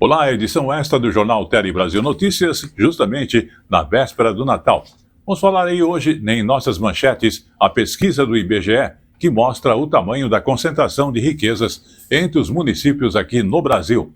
Olá, a edição extra do Jornal Tele Brasil Notícias, justamente na véspera do Natal. Vamos falar aí hoje, em nossas manchetes, a pesquisa do IBGE, que mostra o tamanho da concentração de riquezas entre os municípios aqui no Brasil.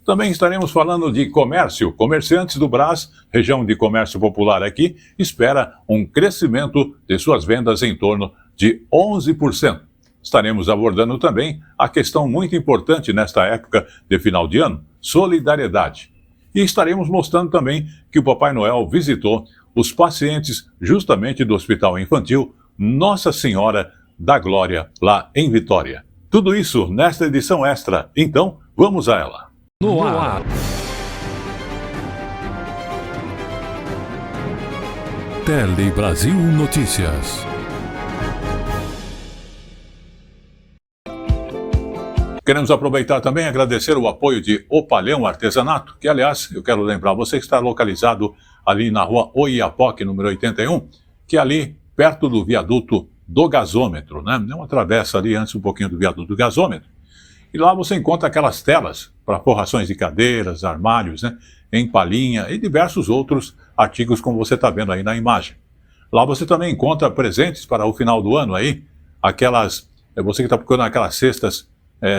Também estaremos falando de comércio. Comerciantes do Brás, região de comércio popular aqui, espera um crescimento de suas vendas em torno de 11%. Estaremos abordando também a questão muito importante nesta época de final de ano, solidariedade. E estaremos mostrando também que o Papai Noel visitou os pacientes justamente do Hospital Infantil Nossa Senhora da Glória, lá em Vitória. Tudo isso nesta edição extra. Então, vamos a ela. No ar. Tele Brasil Notícias. Queremos aproveitar também e agradecer o apoio de Opalhão Artesanato, que, aliás, eu quero lembrar você que está localizado ali na rua Oiapoque, número 81, que é ali perto do viaduto do gasômetro, né? Uma travessa ali antes um pouquinho do viaduto do gasômetro. E lá você encontra aquelas telas para forrações de cadeiras, armários, né? Em palhinha e diversos outros artigos como você está vendo aí na imagem. Lá você também encontra presentes para o final do ano aí, aquelas, você que está procurando aquelas cestas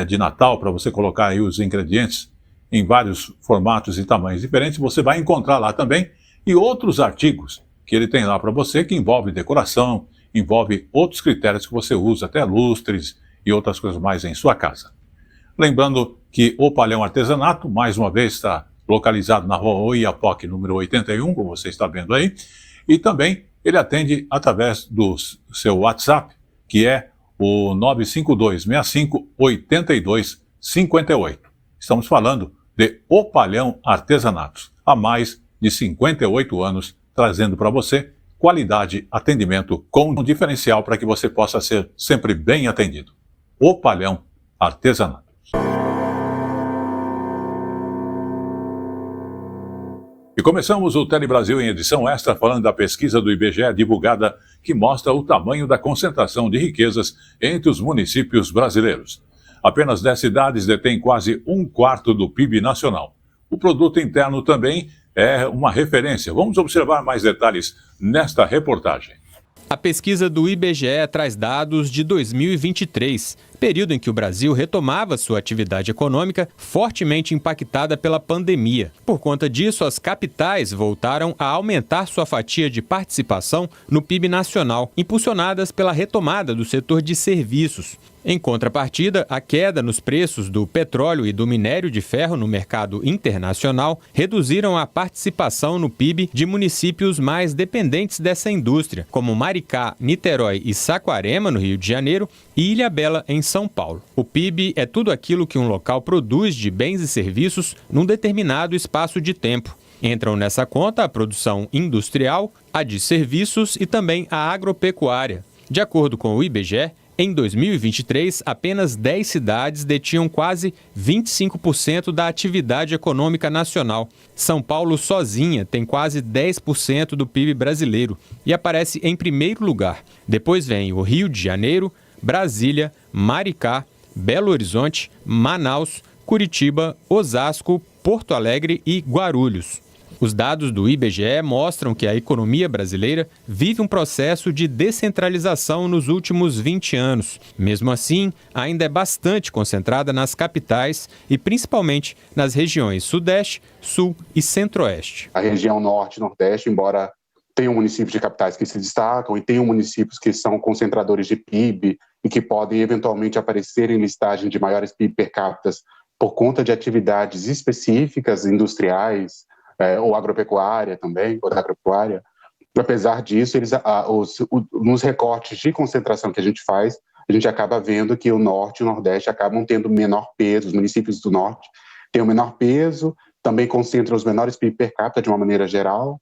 de Natal para você colocar aí os ingredientes em vários formatos e tamanhos diferentes, você vai encontrar lá também e outros artigos que ele tem lá para você que envolve decoração, envolve outros critérios que você usa, até lustres e outras coisas mais em sua casa. Lembrando que o Opalhão Artesanato, mais uma vez, está localizado na rua Oiapoque, número 81, como você está vendo aí, e também ele atende através do seu WhatsApp, que é o 95265-8258. Estamos falando de Opalhão Artesanatos, há mais de 58 anos, trazendo para você qualidade, atendimento com um diferencial para que você possa ser sempre bem atendido. Opalhão Artesanatos. E começamos o Tele Brasil em edição extra falando da pesquisa do IBGE divulgada que mostra o tamanho da concentração de riquezas entre os municípios brasileiros. Apenas 10 cidades detêm quase um quarto do PIB nacional. O produto interno também é uma referência. Vamos observar mais detalhes nesta reportagem. A pesquisa do IBGE traz dados de 2023, período em que o Brasil retomava sua atividade econômica fortemente impactada pela pandemia. Por conta disso, as capitais voltaram a aumentar sua fatia de participação no PIB nacional, impulsionadas pela retomada do setor de serviços. Em contrapartida, a queda nos preços do petróleo e do minério de ferro no mercado internacional reduziram a participação no PIB de municípios mais dependentes dessa indústria, como Maricá, Niterói e Saquarema, no Rio de Janeiro, e Ilhabela, em São Paulo. O PIB é tudo aquilo que um local produz de bens e serviços num determinado espaço de tempo. Entram nessa conta a produção industrial, a de serviços e também a agropecuária. De acordo com o IBGE, em 2023, apenas 10 cidades detinham quase 25% da atividade econômica nacional. São Paulo sozinha tem quase 10% do PIB brasileiro e aparece em primeiro lugar. Depois vem o Rio de Janeiro, Brasília, Maricá, Belo Horizonte, Manaus, Curitiba, Osasco, Porto Alegre e Guarulhos. Os dados do IBGE mostram que a economia brasileira vive um processo de descentralização nos últimos 20 anos. Mesmo assim, ainda é bastante concentrada nas capitais e principalmente nas regiões Sudeste, Sul e Centro-Oeste. A região Norte e Nordeste, embora tenham municípios de capitais que se destacam e tenham municípios que são concentradores de PIB e que podem eventualmente aparecer em listagem de maiores PIB per capita por conta de atividades específicas, industriais, ou agropecuária também, ou da agropecuária. Apesar disso, nos recortes de concentração que a gente faz, a gente acaba vendo que o Norte e o Nordeste acabam tendo menor peso, os municípios do Norte têm um menor peso, também concentram os menores PIB per capita de uma maneira geral.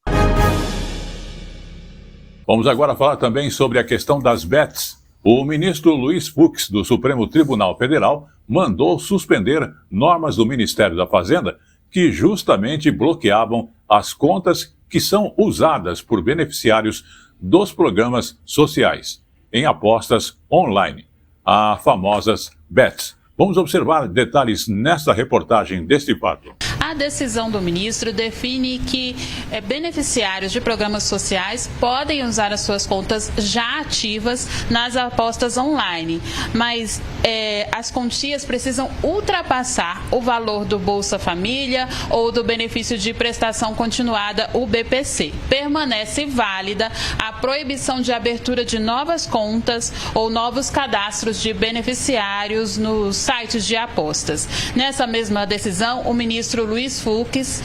Vamos agora falar também sobre a questão das bets. O ministro Luiz Fux, do Supremo Tribunal Federal, mandou suspender normas do Ministério da Fazenda que justamente bloqueavam as contas que são usadas por beneficiários dos programas sociais em apostas online, as famosas bets. Vamos observar detalhes nesta reportagem deste fato. A A decisão do ministro define que beneficiários de programas sociais podem usar as suas contas já ativas nas apostas online, mas as quantias precisam ultrapassar o valor do Bolsa Família ou do benefício de prestação continuada, o BPC. Permanece válida a proibição de abertura de novas contas ou novos cadastros de beneficiários nos sites de apostas. Nessa mesma decisão, o ministro Luiz Fux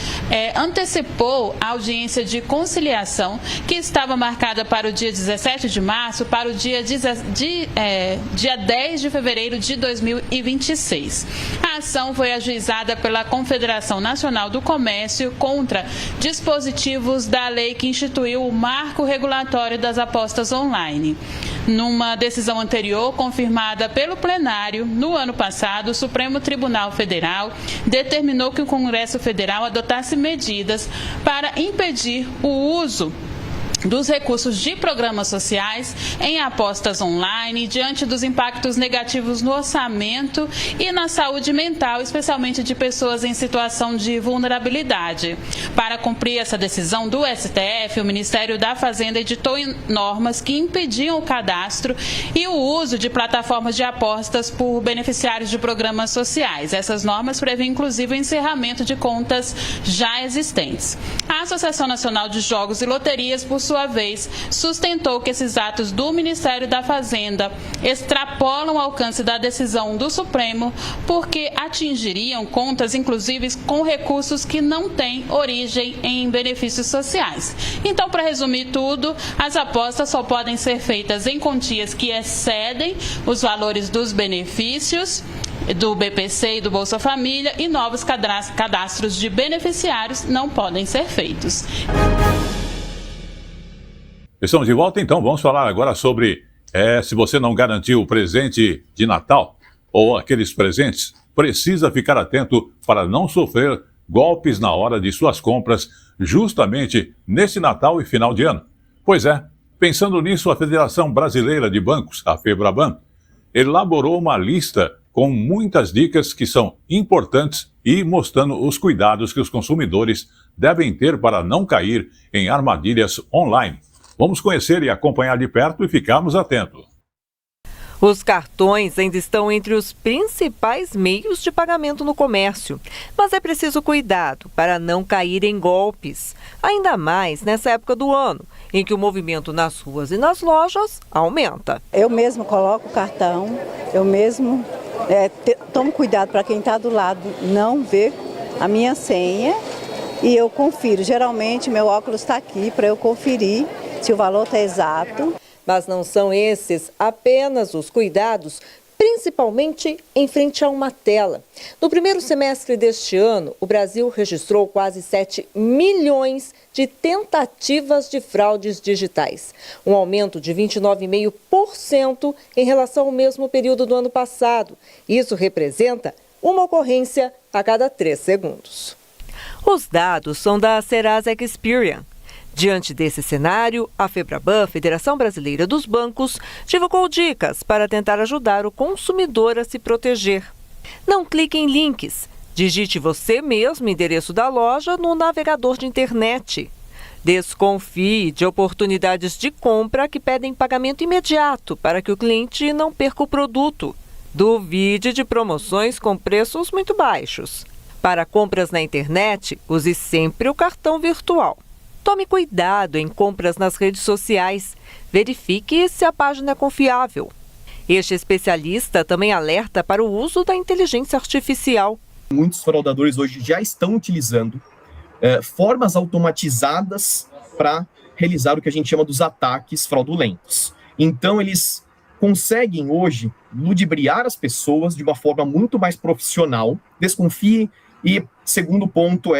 antecipou a audiência de conciliação que estava marcada para o dia 17 de março para o dia 10 de fevereiro de 2026. A ação foi ajuizada pela Confederação Nacional do Comércio contra dispositivos da lei que instituiu o marco regulatório das apostas online. Numa decisão anterior, confirmada pelo plenário, no ano passado, o Supremo Tribunal Federal determinou que o Congresso Federal adotasse medidas para impedir o uso dos recursos de programas sociais em apostas online diante dos impactos negativos no orçamento e na saúde mental, especialmente de pessoas em situação de vulnerabilidade. Para cumprir essa decisão do STF, o Ministério da Fazenda editou normas que impediam o cadastro e o uso de plataformas de apostas por beneficiários de programas sociais. Essas normas prevêem, inclusive, o encerramento de contas já existentes. A Associação Nacional de Jogos e Loterias, por sua vez, sustentou que esses atos do Ministério da Fazenda extrapolam o alcance da decisão do Supremo porque atingiriam contas, inclusive, com recursos que não têm origem em benefícios sociais. Então, para resumir tudo, as apostas só podem ser feitas em quantias que excedem os valores dos benefícios do BPC e do Bolsa Família e novos cadastros de beneficiários não podem ser feitos. Estamos de volta, então vamos falar agora sobre se você não garantiu o presente de Natal ou aqueles presentes, precisa ficar atento para não sofrer golpes na hora de suas compras, justamente nesse Natal e final de ano. Pois é, pensando nisso, a Federação Brasileira de Bancos, a FEBRABAN, elaborou uma lista com muitas dicas que são importantes e mostrando os cuidados que os consumidores devem ter para não cair em armadilhas online. Vamos conhecer e acompanhar de perto e ficarmos atentos. Os cartões ainda estão entre os principais meios de pagamento no comércio, mas é preciso cuidado para não cair em golpes, ainda mais nessa época do ano, em que o movimento nas ruas e nas lojas aumenta. Eu mesmo coloco o cartão, eu mesmo tomo cuidado para quem está do lado não ver a minha senha e eu confiro. Geralmente meu óculos está aqui para eu conferir se o valor está exato. Mas não são esses apenas os cuidados, principalmente em frente a uma tela. No primeiro semestre deste ano, o Brasil registrou quase 7 milhões de tentativas de fraudes digitais, um aumento de 29,5% em relação ao mesmo período do ano passado. Isso representa uma ocorrência a cada 3 segundos. Os dados são da Serasa Experian. Diante desse cenário, a FEBRABAN, Federação Brasileira dos Bancos, divulgou dicas para tentar ajudar o consumidor a se proteger. Não clique em links. Digite você mesmo o endereço da loja no navegador de internet. Desconfie de oportunidades de compra que pedem pagamento imediato para que o cliente não perca o produto. Duvide de promoções com preços muito baixos. Para compras na internet, use sempre o cartão virtual. Tome cuidado em compras nas redes sociais. Verifique se a página é confiável. Este especialista também alerta para o uso da inteligência artificial. Muitos fraudadores hoje já estão utilizando formas automatizadas para realizar o que a gente chama dos ataques fraudulentos. Então, eles conseguem hoje ludibriar as pessoas de uma forma muito mais profissional. Desconfie e, segundo ponto,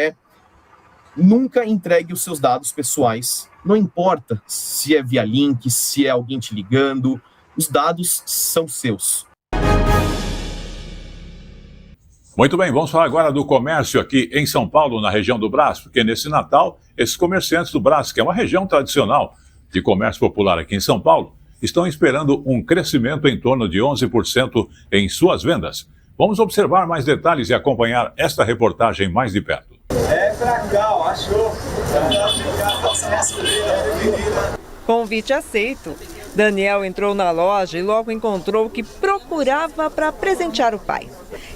nunca entregue os seus dados pessoais. Não importa se é via link, se é alguém te ligando, os dados são seus. Muito bem, vamos falar agora do comércio aqui em São Paulo, na região do Brás, porque nesse Natal, esses comerciantes do Brás, que é uma região tradicional de comércio popular aqui em São Paulo, estão esperando um crescimento em torno de 11% em suas vendas. Vamos observar mais detalhes e acompanhar esta reportagem mais de perto. Legal, achou. Convite aceito. Daniel entrou na loja e logo encontrou o que procurava para presentear o pai.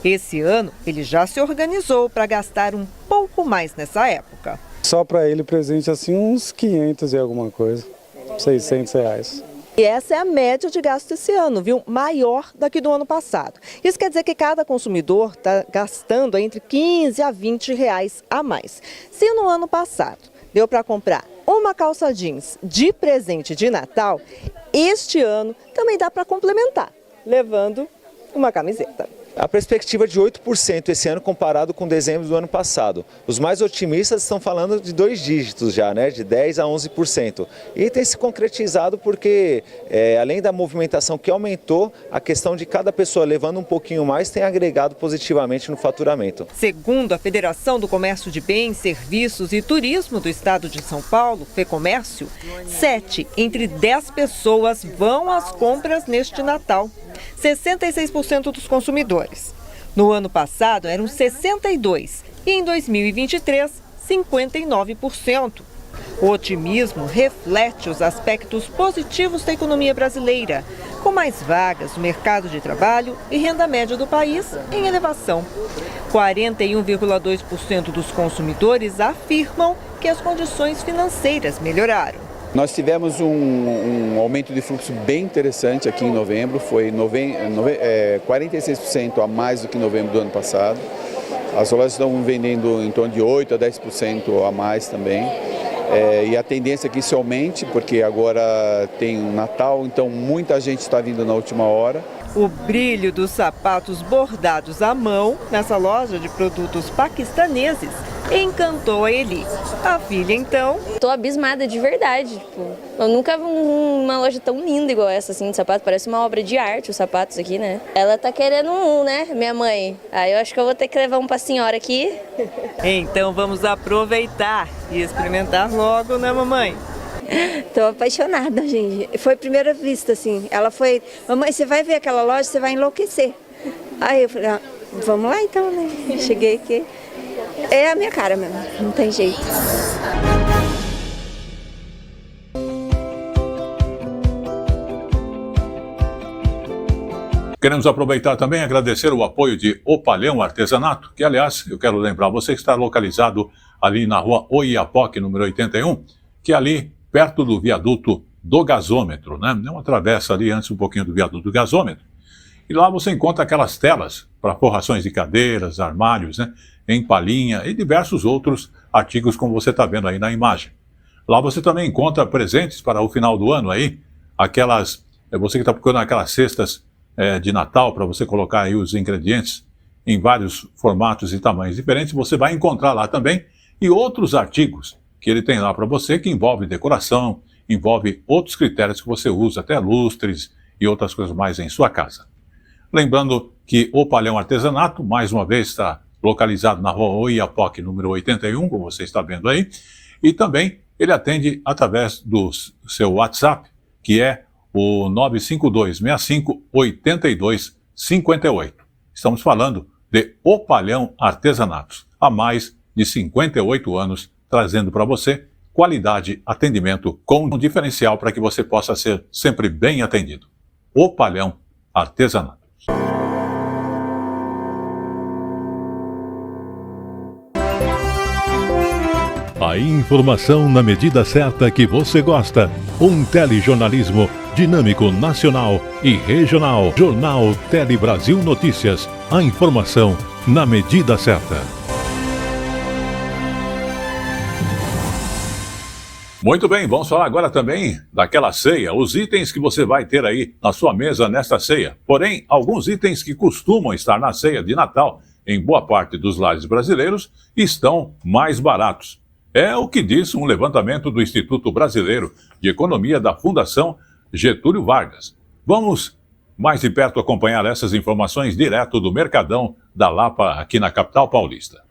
Esse ano, ele já se organizou para gastar um pouco mais nessa época. Só para ele presente assim uns 500 e alguma coisa, 600 reais. E essa é a média de gasto esse ano, viu? Maior do que do ano passado. Isso quer dizer que cada consumidor está gastando entre 15 a 20 reais a mais. Se no ano passado deu para comprar uma calça jeans de presente de Natal, este ano também dá para complementar, levando uma camiseta. A perspectiva de 8% esse ano comparado com dezembro do ano passado. Os mais otimistas estão falando de 2 dígitos já, né? De 10% a 11%. E tem se concretizado porque, além da movimentação que aumentou, a questão de cada pessoa levando um pouquinho mais tem agregado positivamente no faturamento. Segundo a Federação do Comércio de Bens, Serviços e Turismo do Estado de São Paulo, FEComércio, 7 entre 10 pessoas vão às compras neste Natal. 66% dos consumidores. No ano passado eram 62% e em 2023, 59%. O otimismo reflete os aspectos positivos da economia brasileira, com mais vagas no mercado de trabalho e renda média do país em elevação. 41,2% dos consumidores afirmam que as condições financeiras melhoraram. Nós tivemos um aumento de fluxo bem interessante aqui em novembro, foi 46% a mais do que em novembro do ano passado. As lojas estão vendendo em torno de 8% a 10% a mais também. E a tendência é que isso aumente, porque agora tem o Natal, então muita gente está vindo na última hora. O brilho dos sapatos bordados à mão nessa loja de produtos paquistaneses encantou a Eli. A filha, então... Tô abismada de verdade. Tipo, eu nunca vi uma loja tão linda igual essa, assim, de sapato. Parece uma obra de arte os sapatos aqui, né? Ela tá querendo um, né, minha mãe? Aí eu acho que eu vou ter que levar um pra senhora aqui. Então vamos aproveitar e experimentar logo, né, mamãe? Tô apaixonada, gente. Foi a primeira vista, assim. Ela foi, mamãe, você vai ver aquela loja, você vai enlouquecer. Aí eu falei, vamos lá então, né? Cheguei aqui. É a minha cara mesmo, não tem jeito. Queremos aproveitar também e agradecer o apoio de O Palhão Artesanato, que, aliás, eu quero lembrar você que está localizado ali na rua Oiapoque, número 81, que é ali perto do viaduto do gasômetro, né? É uma travessa ali antes um pouquinho do viaduto do gasômetro. E lá você encontra aquelas telas para forrações de cadeiras, armários, né? Em palhinha e diversos outros artigos como você está vendo aí na imagem. Lá você também encontra presentes para o final do ano aí, aquelas, você que está procurando aquelas cestas de Natal para você colocar aí os ingredientes em vários formatos e tamanhos diferentes, você vai encontrar lá também, e outros artigos que ele tem lá para você, que envolve decoração, envolve outros critérios que você usa, até lustres e outras coisas mais em sua casa. Lembrando que o Palhão Artesanato, mais uma vez, está localizado na rua Oiapoque, número 81, como você está vendo aí, e também ele atende através do seu WhatsApp, que é o 952-65-8258. Estamos falando de O Palhão Artesanatos, há mais de 58 anos, trazendo para você qualidade, atendimento com um diferencial para que você possa ser sempre bem atendido. O Palhão Artesanatos. A informação na medida certa que você gosta. Um telejornalismo dinâmico, nacional e regional. Jornal Tele Brasil Notícias. A informação na medida certa. Muito bem, vamos falar agora também daquela ceia, os itens que você vai ter aí na sua mesa nesta ceia. Porém, alguns itens que costumam estar na ceia de Natal, em boa parte dos lares brasileiros, estão mais baratos. É o que diz um levantamento do Instituto Brasileiro de Economia da Fundação Getúlio Vargas. Vamos mais de perto acompanhar essas informações direto do Mercadão da Lapa, aqui na capital paulista.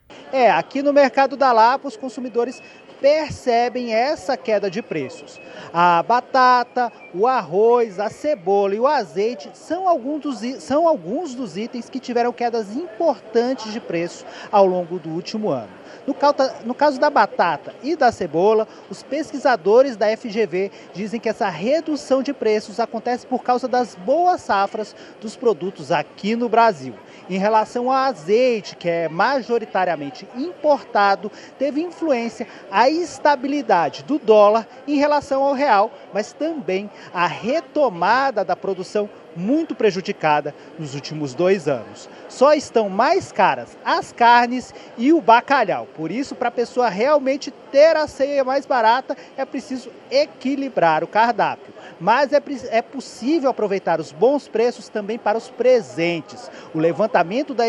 Aqui no Mercado da Lapa, os consumidores percebem essa queda de preços. A batata, o arroz, a cebola e o azeite são alguns dos itens que tiveram quedas importantes de preço ao longo do último ano. No caso da batata e da cebola, os pesquisadores da FGV dizem que essa redução de preços acontece por causa das boas safras dos produtos aqui no Brasil. Em relação ao azeite, que é majoritariamente importado, teve influência a estabilidade do dólar em relação ao real, mas também a retomada da produção muito prejudicada nos últimos 2 anos. Só estão mais caras as carnes e o bacalhau. Por isso, para a pessoa realmente ter a ceia mais barata, é preciso equilibrar o cardápio. Mas é possível aproveitar os bons preços também para os presentes. O levantamento da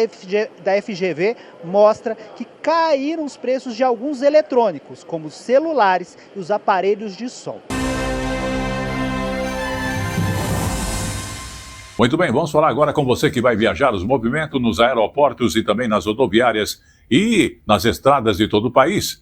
FGV mostra que caíram os preços de alguns eletrônicos, como os celulares e os aparelhos de som. Muito bem, vamos falar agora com você que vai viajar. Os movimentos nos aeroportos e também nas rodoviárias e nas estradas de todo o país.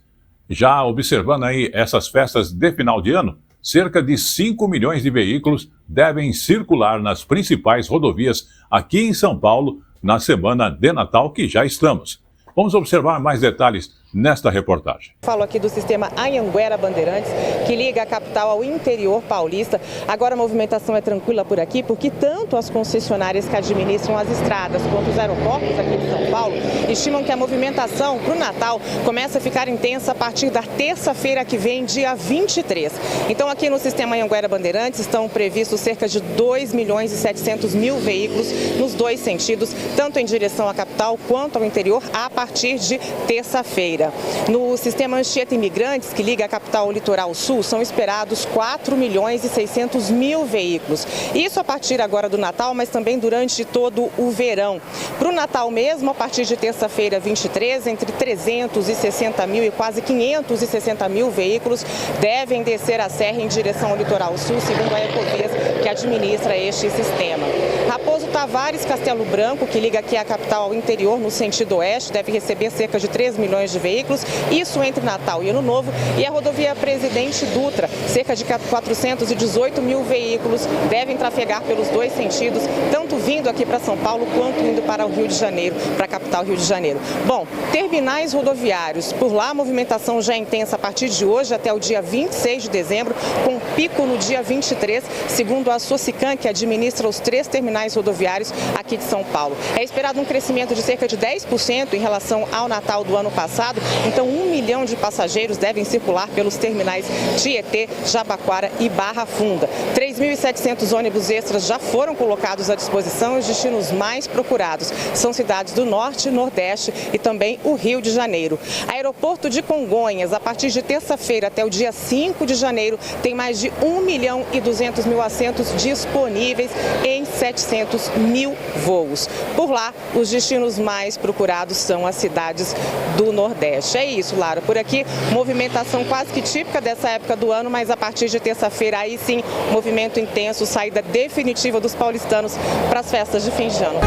Já observando aí essas festas de final de ano, cerca de 5 milhões de veículos devem circular nas principais rodovias aqui em São Paulo na semana de Natal que já estamos. Vamos observar mais detalhes nesta reportagem. Falo aqui do sistema Anhanguera Bandeirantes, que liga a capital ao interior paulista. Agora a movimentação é tranquila por aqui, porque tanto as concessionárias que administram as estradas quanto os aeroportos aqui de São Paulo estimam que a movimentação para o Natal começa a ficar intensa a partir da terça-feira que vem, dia 23. Então aqui no sistema Anhanguera Bandeirantes estão previstos cerca de 2 milhões e 700 mil veículos nos 2 sentidos, tanto em direção à capital quanto ao interior, a partir de terça-feira. No sistema Anchieta Imigrantes, que liga a capital ao litoral sul, são esperados 4 milhões e 600 mil veículos. Isso a partir agora do Natal, mas também durante todo o verão. Para o Natal mesmo, a partir de terça-feira 23, entre 360 mil e quase 560 mil veículos devem descer a serra em direção ao litoral sul, segundo a Ecovias, que administra este sistema. Raposo Tavares, Castelo Branco, que liga aqui a capital ao interior no sentido oeste, deve receber cerca de 3 milhões de veículos, isso entre Natal e Ano Novo. E a rodovia Presidente Dutra, cerca de 418 mil veículos devem trafegar pelos 2 sentidos, tanto vindo aqui para São Paulo quanto indo para o Rio de Janeiro, para a capital Rio de Janeiro. Bom, terminais rodoviários, por lá a movimentação já é intensa a partir de hoje até o dia 26 de dezembro, com pico no dia 23, segundo a Socican, que administra os 3 terminais rodoviários aqui de São Paulo. É esperado um crescimento de cerca de 10% em relação ao Natal do ano passado, então 1 milhão de passageiros devem circular pelos terminais Tietê, Jabaquara e Barra Funda. 3.700 ônibus extras já foram colocados à disposição e os destinos mais procurados são cidades do Norte, Nordeste e também o Rio de Janeiro. Aeroporto de Congonhas, a partir de terça-feira até o dia 5 de janeiro, tem mais de 1 milhão e 200 mil assentos disponíveis em 700 mil voos. Por lá, os destinos mais procurados são as cidades do Nordeste. É isso, Lara. Por aqui, movimentação quase que típica dessa época do ano, mas a partir de terça-feira, aí sim, movimento intenso, saída definitiva dos paulistanos para as festas de fim de ano.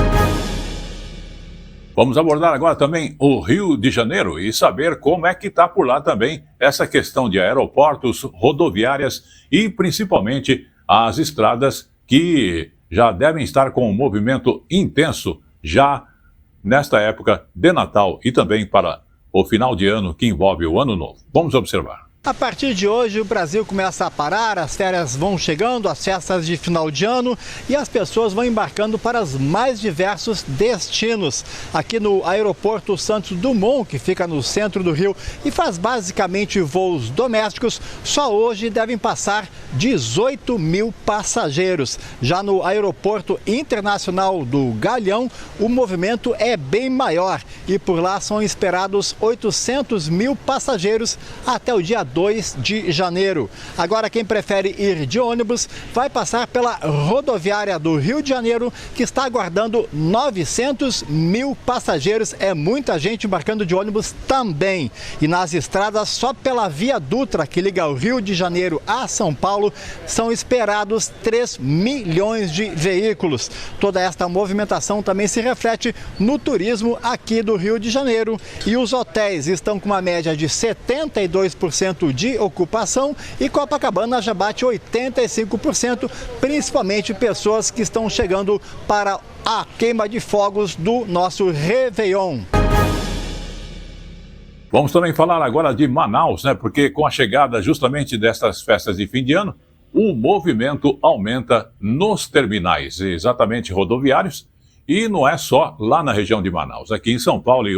Vamos abordar agora também o Rio de Janeiro e saber como é que está por lá também essa questão de aeroportos, rodoviárias e principalmente as estradas que já devem estar com um movimento intenso já nesta época de Natal e também para o final de ano que envolve o Ano Novo. Vamos observar. A partir de hoje, o Brasil começa a parar, as férias vão chegando, as festas de final de ano e as pessoas vão embarcando para os mais diversos destinos. Aqui no aeroporto Santos Dumont, que fica no centro do Rio e faz basicamente voos domésticos, só hoje devem passar 18 mil passageiros. Já no aeroporto internacional do Galeão, o movimento é bem maior e por lá são esperados 800 mil passageiros até o dia 2 de janeiro. Agora, quem prefere ir de ônibus vai passar pela rodoviária do Rio de Janeiro, que está aguardando 900 mil passageiros. É muita gente embarcando de ônibus também. E nas estradas, só pela Via Dutra, que liga o Rio de Janeiro a São Paulo, são esperados 3 milhões de veículos. Toda esta movimentação também se reflete no turismo aqui do Rio de Janeiro. E os hotéis estão com uma média de 72% de ocupação e Copacabana já bate 85%, principalmente pessoas que estão chegando para a queima de fogos do nosso Réveillon. Vamos também falar agora de Manaus, né? Porque com a chegada justamente destas festas de fim de ano, o movimento aumenta nos terminais, exatamente rodoviários, e não é só lá na região de Manaus, aqui em São Paulo e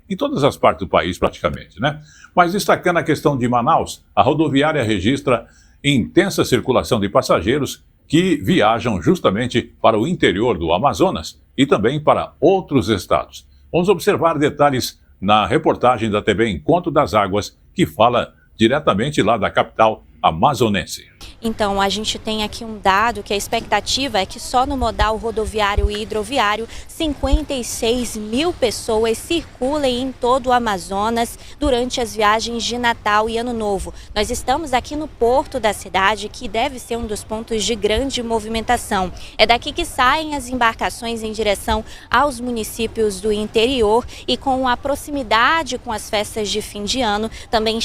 em todas as partes do país praticamente, né? Mas destacando a questão de Manaus, a rodoviária registra intensa circulação de passageiros que viajam justamente para o interior do Amazonas e também para outros estados. Vamos observar detalhes na reportagem da TV Encontro das Águas, que fala diretamente lá da capital amazonense. Então, a gente tem aqui um dado que a expectativa é que só no modal rodoviário e hidroviário, 56 mil pessoas circulem em todo o Amazonas durante as viagens de Natal e Ano Novo. Nós estamos aqui no porto da cidade, que deve ser um dos pontos de grande movimentação. É daqui que saem as embarcações em direção aos municípios do interior e com a proximidade com as festas de fim de ano, também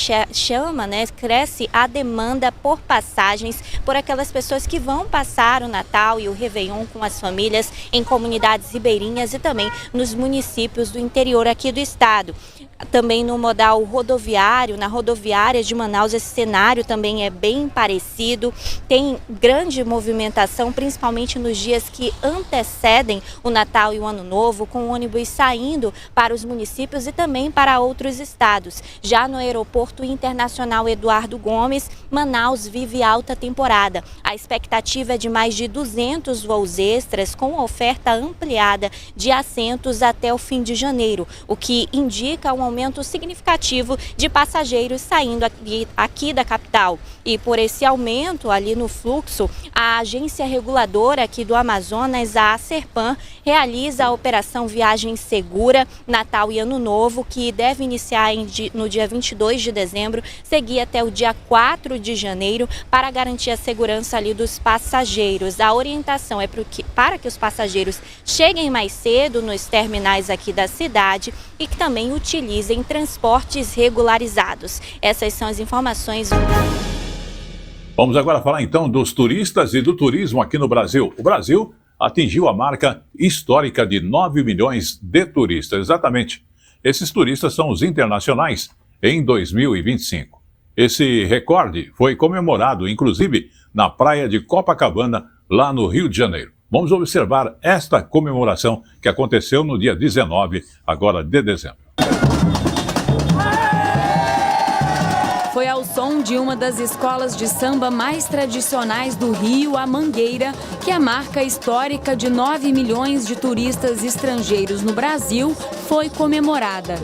cresce a demanda por passagens por aquelas pessoas que vão passar o Natal e o Réveillon com as famílias em comunidades ribeirinhas e também nos municípios do interior aqui do estado. Também no modal rodoviário, na rodoviária de Manaus, esse cenário também é bem parecido. Tem grande movimentação, principalmente nos dias que antecedem o Natal e o Ano Novo, com ônibus saindo para os municípios e também para outros estados. Já no Aeroporto Internacional Eduardo Gomes, Manaus vive alta temporada. A expectativa é de mais de 200 voos extras, com oferta ampliada de assentos até o fim de janeiro, o que indica um aumento significativo de passageiros saindo aqui da capital. E por esse aumento ali no fluxo, a agência reguladora aqui do Amazonas, a Serpan, realiza a operação Viagem Segura Natal e Ano Novo, que deve iniciar no dia 22 de dezembro, seguir até o dia 4 de janeiro, para garantir a segurança ali dos passageiros. A orientação é para que os passageiros cheguem mais cedo nos terminais aqui da cidade e que também utilizem transportes regularizados. Essas são as informações. Vamos agora falar então dos turistas e do turismo aqui no Brasil. O Brasil atingiu a marca histórica de 9 milhões de turistas. Exatamente. Esses turistas são os internacionais em 2025. Esse recorde foi comemorado, inclusive, na praia de Copacabana, lá no Rio de Janeiro. Vamos observar esta comemoração que aconteceu no dia 19, agora de dezembro. Foi ao som de uma das escolas de samba mais tradicionais do Rio, a Mangueira, que a marca histórica de 9 milhões de turistas estrangeiros no Brasil foi comemorada.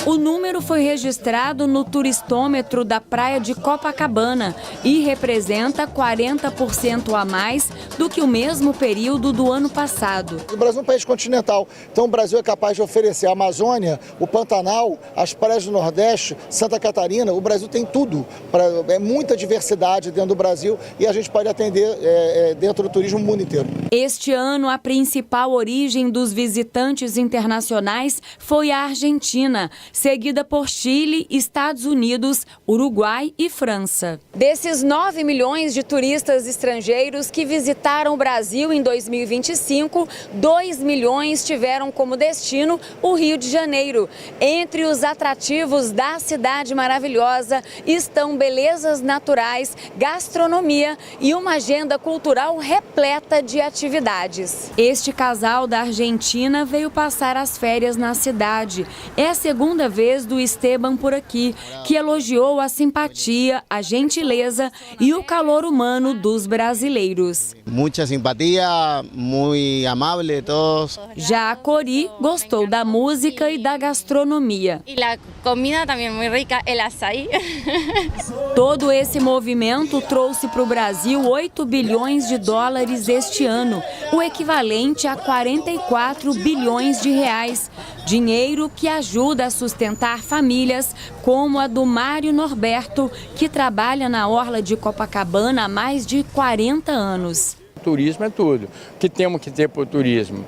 O número foi registrado no turistômetro da praia de Copacabana e representa 40% a mais do que o mesmo período do ano passado. O Brasil é um país continental, então o Brasil é capaz de oferecer a Amazônia, o Pantanal, as praias do Nordeste, Santa Catarina. O Brasil tem tudo, é muita diversidade dentro do Brasil e a gente pode atender dentro do turismo o mundo inteiro. Este ano, a principal origem dos visitantes internacionais foi a Argentina, seguida por Chile, Estados Unidos, Uruguai e França. Desses 9 milhões de turistas estrangeiros que visitaram o Brasil em 2025, 2 milhões tiveram como destino o Rio de Janeiro. Entre os atrativos da cidade maravilhosa estão belezas naturais, gastronomia e uma agenda cultural repleta de atividades. Este casal da Argentina veio passar as férias na cidade. É a segunda vez do Esteban por aqui, que elogiou a simpatia, a gentileza e o calor humano dos brasileiros. Muita simpatia, muito amável todos. Já a Cori gostou da música e da gastronomia. E a comida também muito rica, o açaí. Todo esse movimento trouxe para o Brasil 8 bilhões de dólares este ano, o equivalente a 44 bilhões de reais. Dinheiro que ajuda a sustentar famílias como a do Mário Norberto, que trabalha na orla de Copacabana há mais de 40 anos. O turismo é tudo. O que temos que ter para o turismo?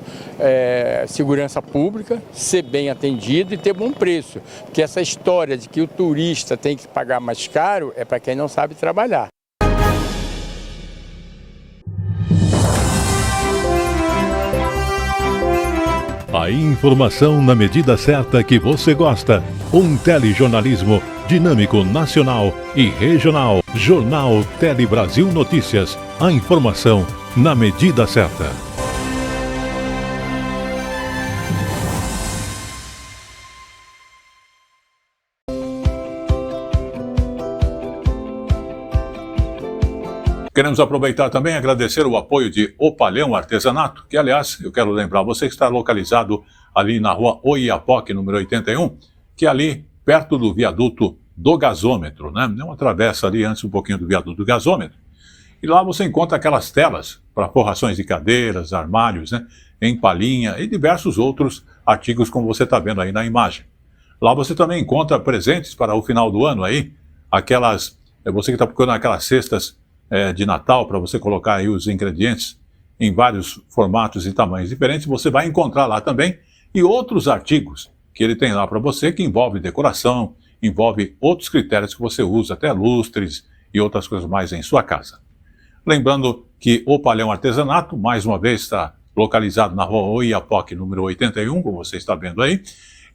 Segurança pública, ser bem atendido e ter bom preço. Porque essa história de que o turista tem que pagar mais caro é para quem não sabe trabalhar. A informação na medida certa que você gosta. Um telejornalismo dinâmico, nacional e regional. Jornal Tele Brasil Notícias. A informação na medida certa. Queremos aproveitar também e agradecer o apoio de Opalhão Artesanato, que, aliás, eu quero lembrar você que está localizado ali na rua Oiapoque, número 81, que é ali perto do viaduto do gasômetro, né? Uma travessa ali antes um pouquinho do viaduto do gasômetro. E lá você encontra aquelas telas para forrações de cadeiras, armários, né? Em palhinha e diversos outros artigos como você está vendo aí na imagem. Lá você também encontra presentes para o final do ano aí, aquelas, você que está procurando aquelas cestas de Natal para você colocar aí os ingredientes em vários formatos e tamanhos diferentes, você vai encontrar lá também, e outros artigos que ele tem lá para você, que envolve decoração, envolve outros critérios que você usa, até lustres e outras coisas mais em sua casa. Lembrando que o Opalhão Artesanato, mais uma vez, está localizado na rua Oiapoque, número 81, como você está vendo aí,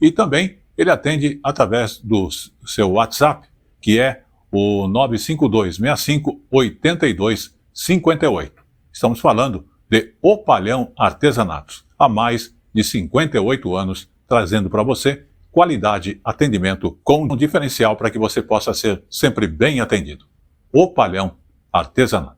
e também ele atende através do seu WhatsApp, que é o 952-65-8258. Estamos falando de Opalhão Artesanatos, há mais de 58 anos, trazendo para você qualidade, atendimento com um diferencial para que você possa ser sempre bem atendido. Opalhão Artesanatos.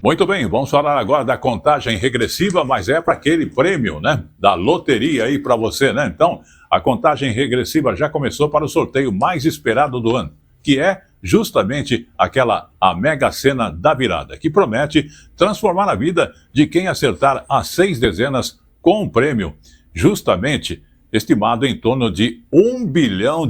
Muito bem, vamos falar agora da contagem regressiva, mas é para aquele prêmio, né? Da loteria aí para você, né? Então, a contagem regressiva já começou para o sorteio mais esperado do ano, que é justamente a Mega Sena da Virada, que promete transformar a vida de quem acertar as 6 dezenas com um prêmio, justamente estimado em torno de R$1 bilhão.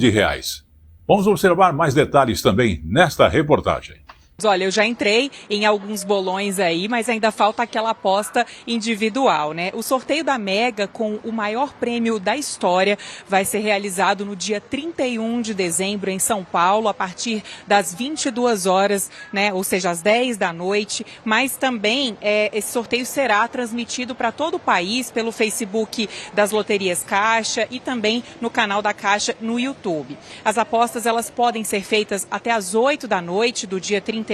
Vamos observar mais detalhes também nesta reportagem. Olha, eu já entrei em alguns bolões aí, mas ainda falta aquela aposta individual, né? O sorteio da Mega com o maior prêmio da história vai ser realizado no dia 31 de dezembro em São Paulo, a partir das 22 horas, né? Ou seja, às 10 da noite. Mas também esse sorteio será transmitido para todo o país pelo Facebook das Loterias Caixa e também no canal da Caixa no YouTube. As apostas, elas podem ser feitas até às 8 da noite do dia 31,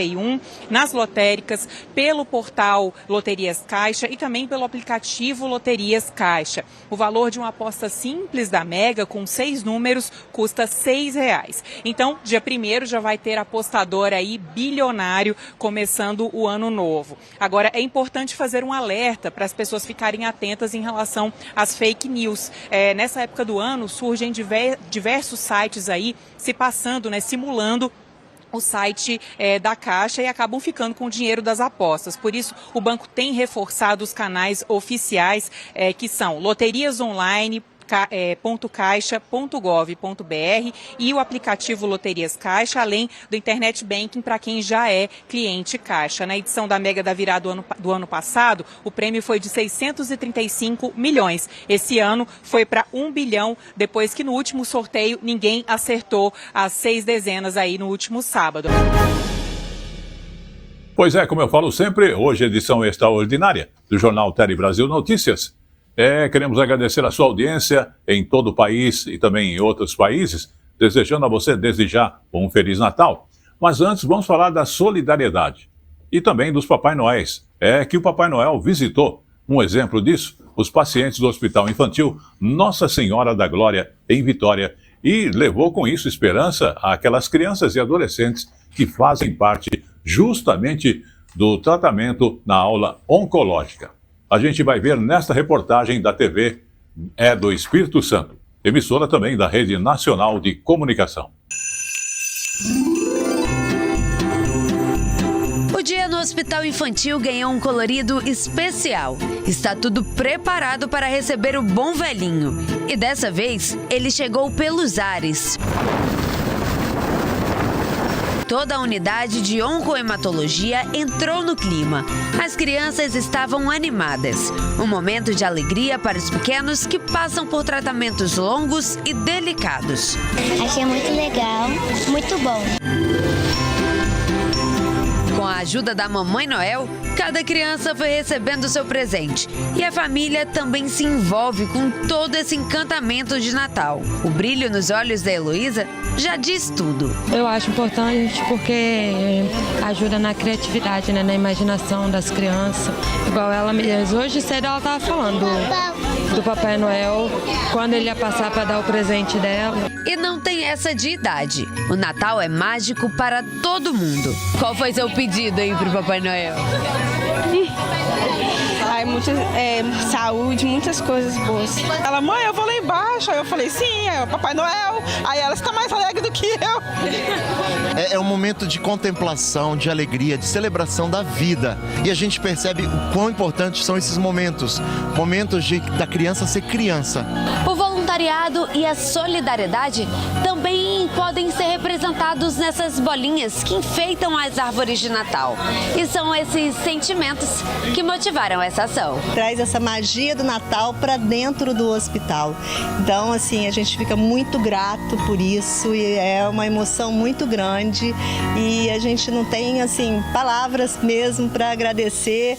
nas lotéricas, pelo portal Loterias Caixa e também pelo aplicativo Loterias Caixa. O valor de uma aposta simples da Mega, com 6 números, custa R$6. Então, dia 1º já vai ter apostador aí bilionário começando o ano novo. Agora, é importante fazer um alerta para as pessoas ficarem atentas em relação às fake news. Nessa época do ano, surgem diversos sites aí se passando, né, simulando o site da Caixa e acabam ficando com o dinheiro das apostas. Por isso, o banco tem reforçado os canais oficiais, que são loteriasonline.caixa.gov.br e o aplicativo Loterias Caixa, além do Internet Banking para quem já é cliente Caixa. Na edição da Mega da Virada do ano passado, o prêmio foi de 635 milhões. Esse ano foi para 1 bilhão, depois que no último sorteio ninguém acertou as 6 dezenas aí no último sábado. Pois é, como eu falo sempre, hoje edição extraordinária do Jornal Tele Brasil Notícias. Queremos agradecer a sua audiência em todo o país e também em outros países, desejando a você desde já um Feliz Natal. Mas antes vamos falar da solidariedade e também dos Papai Noéis. Que o Papai Noel visitou, um exemplo disso, os pacientes do Hospital Infantil Nossa Senhora da Glória em Vitória e levou com isso esperança àquelas crianças e adolescentes que fazem parte justamente do tratamento na aula oncológica. A gente vai ver nesta reportagem da TV do Espírito Santo, emissora também da Rede Nacional de Comunicação. O dia no Hospital Infantil ganhou um colorido especial. Está tudo preparado para receber o bom velhinho. E dessa vez, ele chegou pelos ares. Toda a unidade de oncohematologia entrou no clima. As crianças estavam animadas. Um momento de alegria para os pequenos que passam por tratamentos longos e delicados. Achei muito legal, muito bom. Com a ajuda da Mamãe Noel, cada criança foi recebendo seu presente. E a família também se envolve com todo esse encantamento de Natal. O brilho nos olhos da Heloísa já diz tudo. Eu acho importante porque ajuda na criatividade, né, na imaginação das crianças. Igual ela mesma. Hoje cedo ela estava falando do Papai Noel, quando ele ia passar para dar o presente dela. E não tem essa de idade. O Natal é mágico para todo mundo. Qual foi seu pedido aí pro Papai Noel? Saúde, muitas coisas boas. Ela, mãe, eu vou lá embaixo. Aí eu falei, sim, é o Papai Noel. Aí ela está mais alegre do que eu. É um momento de contemplação, de alegria, de celebração da vida. E a gente percebe o quão importantes são esses momentos. Momentos da criança ser criança. O voluntariado e a solidariedade também podem ser representados nessas bolinhas que enfeitam as árvores de Natal. E são esses sentimentos que motivaram essa ação. Traz essa magia do Natal para dentro do hospital. Então, assim, a gente fica muito grato por isso e é uma emoção muito grande e a gente não tem, assim, palavras mesmo para agradecer,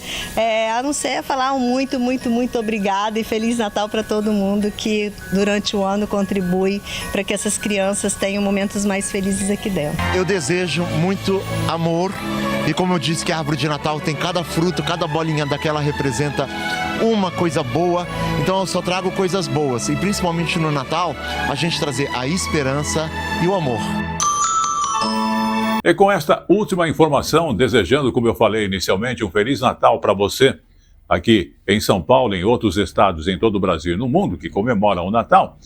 a não ser falar muito, muito, muito obrigada e Feliz Natal para todo mundo que durante o ano contribui para que essas crianças tenham momentos mais felizes aqui dentro. Eu desejo muito amor e como eu disse que a árvore de Natal tem cada fruto, cada bolinha daquela representa uma coisa boa, então eu só trago coisas boas e principalmente no Natal a gente trazer a esperança e o amor. E com esta última informação, desejando, como eu falei inicialmente, um Feliz Natal para você, aqui em São Paulo, em outros estados, em todo o Brasil e no mundo que comemoram o Natal.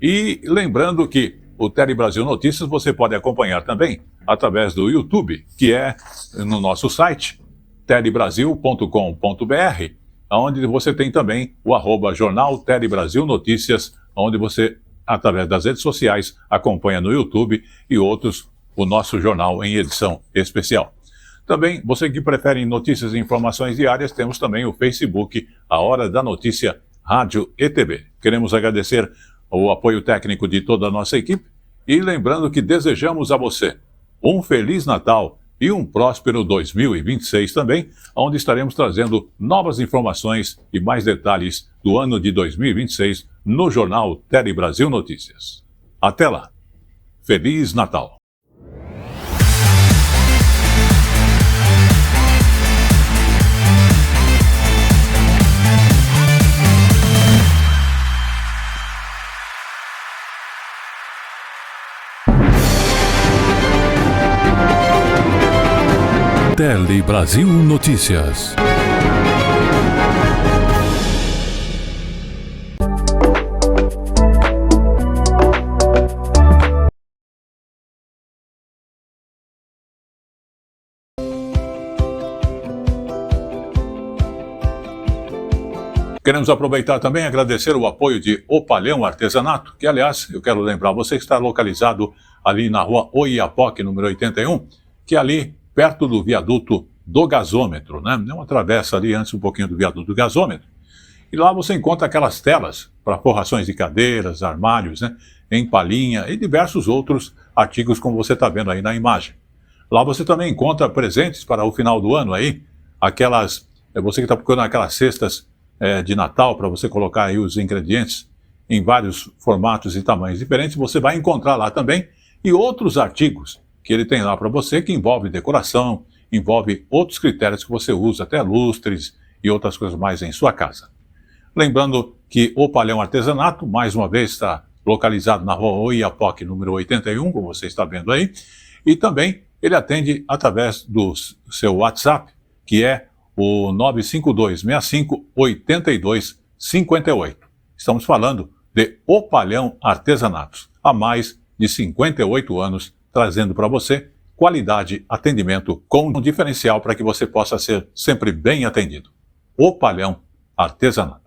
E lembrando que o Tele Brasil Notícias você pode acompanhar também através do YouTube, que é no nosso site, telebrasil.com.br, onde você tem também o @Jornal Tele Brasil Notícias, onde você, através das redes sociais, acompanha no YouTube e outros o nosso jornal em edição especial. Também, você que prefere notícias e informações diárias, temos também o Facebook, A Hora da Notícia, Rádio e TV. Queremos agradecer o apoio técnico de toda a nossa equipe e lembrando que desejamos a você um Feliz Natal e um próspero 2026 também, onde estaremos trazendo novas informações e mais detalhes do ano de 2026 no Jornal Tele Brasil Notícias. Até lá. Feliz Natal. Tele Brasil Notícias. Queremos aproveitar também e agradecer o apoio de O Palhão Artesanato, que, aliás, eu quero lembrar você que está localizado ali na rua Oiapoque, número 81, que é ali perto do viaduto do gasômetro, né? É uma travessa ali antes um pouquinho do viaduto do gasômetro. E lá você encontra aquelas telas para forrações de cadeiras, armários, né? Em palhinha e diversos outros artigos como você está vendo aí na imagem. Lá você também encontra presentes para o final do ano aí, aquelas, você que está procurando aquelas cestas de Natal para você colocar aí os ingredientes em vários formatos e tamanhos diferentes, você vai encontrar lá também e outros artigos que ele tem lá para você, que envolve decoração, envolve outros critérios que você usa, até lustres e outras coisas mais em sua casa. Lembrando que o Palhão Artesanato, mais uma vez, está localizado na rua Oiapoque, número 81, como você está vendo aí, e também ele atende através do seu WhatsApp, que é o 95265-8258. Estamos falando de O Palhão Artesanatos, há mais de 58 anos, trazendo para você qualidade, atendimento com um diferencial para que você possa ser sempre bem atendido. O Palhão Artesanato.